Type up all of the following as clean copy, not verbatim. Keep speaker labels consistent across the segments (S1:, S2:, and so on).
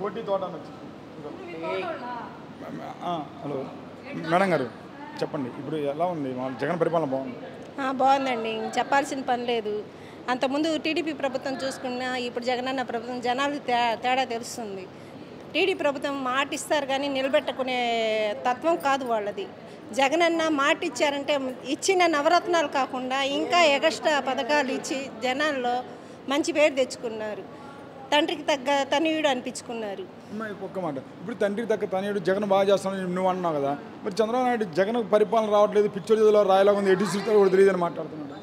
S1: పోటీ తోట hello madam గారు చెప్పండి, ఇప్పుడు ఎలా ఉంది జగన్ పరిపాలన? బాగుంది.
S2: బాగుందండి, చెప్పాల్సిన పని లేదు. అంతకుముందు టీడీపీ ప్రభుత్వం చూసుకున్నా ఇప్పుడు జగనన్న ప్రభుత్వం జనాలకు తేడా తెలుస్తుంది. టీడీ ప్రభుత్వం మాట ఇస్తారు కానీ నిలబెట్టుకునే తత్వం కాదు వాళ్ళది. జగనన్న మాట ఇచ్చారంటే ఇచ్చిన నవరత్నాలు కాకుండా ఇంకా ఎగస్ట్రా పథకాలు ఇచ్చి జనాల్లో మంచి పేరు తెచ్చుకున్నారు. తండ్రికి తగ్గ తనయుడు అనిపించుకున్నారు.
S1: ఒక్క మాట, ఇప్పుడు తండ్రికి తగ్గ తనయుడు జగన్ బాగా చేస్తానని నువ్వు అన్నావు కదా, మరి చంద్రబాబు నాయుడు జగన్ పరిపాలన రావట్లేదు, పిచ్చోడిలో రాయలాగా ఉంది, ఎటు సీట్లు కూడా తెలియదు అని మాట్లాడుతున్నాడు.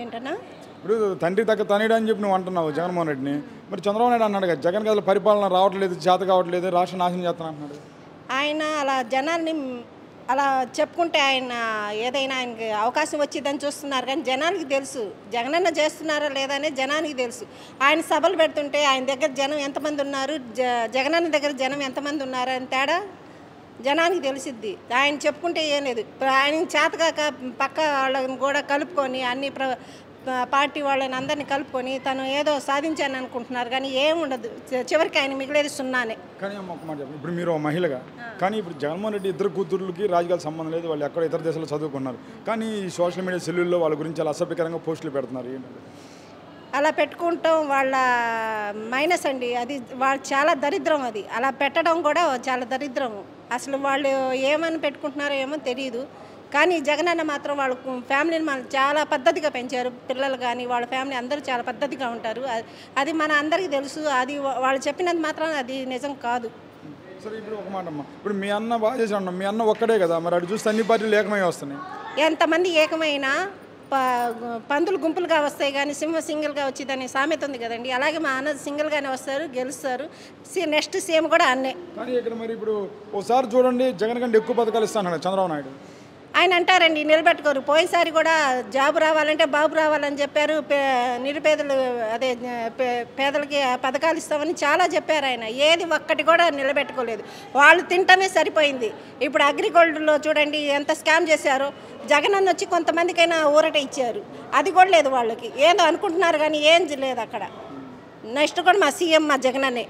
S2: ఏంటన్నా?
S1: ఇప్పుడు తండ్రికి తగ్గ తనయుడు అని చెప్పి నువ్వు అంటున్నావు జగన్మోహన్ రెడ్డిని, మరి చంద్రబాబు నాయుడు అన్నాడు కదా జగన్ గదిలో పరిపాలన రావట్లేదు, చేత కావట్లేదు, రాష్ట్ర నాశనం చేస్తాను అంటున్నాడు.
S2: ఆయన అలా జనాల్ని అలా చెప్పుకుంటే ఆయన ఏదైనా ఆయనకి అవకాశం వచ్చిందని చూస్తున్నారు కానీ జనానికి తెలుసు జగనన్న చేస్తున్నారా లేదా అనేది జనానికి తెలుసు. ఆయన సభలు పెడుతుంటే ఆయన దగ్గర జనం ఎంతమంది ఉన్నారు, జగనన్న దగ్గర జనం ఎంతమంది ఉన్నారు అని తేడా జనానికి తెలిసిద్ది. ఆయన చెప్పుకుంటే ఏం లేదు, ఆయన చేతగాక పక్క వాళ్ళని కూడా కలుపుకొని అన్ని పార్టీ వాళ్ళని అందరినీ కలుపుకొని తను ఏదో సాధించాను అనుకుంటున్నారు కానీ ఏముండదు, చివరికి ఆయన మిగిలేదు సున్నానే.
S1: కానీ ఒక మాట చెప్పండి, ఇప్పుడు మీరు మహిళగా కానీ ఇప్పుడు జగన్మోహన్ రెడ్డి ఇద్దరు కూతుర్లకి రాజకీయాల సంబంధం లేదు, వాళ్ళు ఎక్కడ ఇతర దేశాల్లో చదువుకున్నారు, కానీ ఈ సోషల్ మీడియా సెల్లుల్లో వాళ్ళ గురించి చాలా అసభ్యకరంగా పోస్టులు పెడుతున్నారు. ఏంటంటే
S2: అలా పెట్టుకుంటాం వాళ్ళ మైనస్ అండి, అది వాళ్ళు చాలా దరిద్రం. అది అలా పెట్టడం కూడా చాలా దరిద్రం. అసలు వాళ్ళు ఏమని పెట్టుకుంటున్నారో ఏమో తెలియదు. కానీ జగనన్న మాత్రం వాళ్ళ ఫ్యామిలీని చాలా పద్ధతిగా పెంచారు. పిల్లలు కానీ వాళ్ళ ఫ్యామిలీ అందరూ చాలా పద్ధతిగా ఉంటారు. అది మన అందరికీ తెలుసు. అది వాళ్ళు చెప్పినంత మాత్రం అది నిజం కాదు.
S1: సరే, ఇప్పుడు ఒక మాట అమ్మా, ఇప్పుడు మీ అన్న బాగా చేసాడు, మీ అన్న ఒక్కడే కదా, మరి అటు చూస్తే అన్ని పార్టీలు ఏకమై వస్తున్నాయి.
S2: ఎంతమంది ఏకమైనా పందులు గుంపులుగా వస్తాయి కానీ సింహ సింగిల్గా వచ్చిందని సామెత ఉంది కదండి. అలాగే మా అన్న సింగిల్గానే వస్తారు, గెలుస్తారు. నెక్స్ట్ సీఎం కూడా అన్నే.
S1: కానీ ఇక్కడ మరి ఇప్పుడు ఒకసారి చూడండి, జగన్ కంటే ఎక్కువ పథకాలు ఇస్తాను చంద్రబాబు నాయుడు.
S2: ఆయన అంటారండి నిలబెట్టుకోరు. పోయినసారి కూడా జాబు రావాలంటే బాబు రావాలని చెప్పారు. నిరుపేదలు అదే పేదలకి పథకాలు ఇస్తామని చాలా చెప్పారు. ఆయన ఏది ఒక్కటి కూడా నిలబెట్టుకోలేదు. వాళ్ళు తింటమే సరిపోయింది. ఇప్పుడు అగ్రికల్చర్లో చూడండి ఎంత స్కామ్ చేశారో. జగనన్న వచ్చి కొంతమందికైనా ఊరట ఇచ్చారు, అది కూడా లేదు వాళ్ళకి. ఏదో అనుకుంటున్నారు కానీ ఏం లేదు అక్కడ. నెక్స్ట్ కూడా మా సీఎం మా జగనన్నే.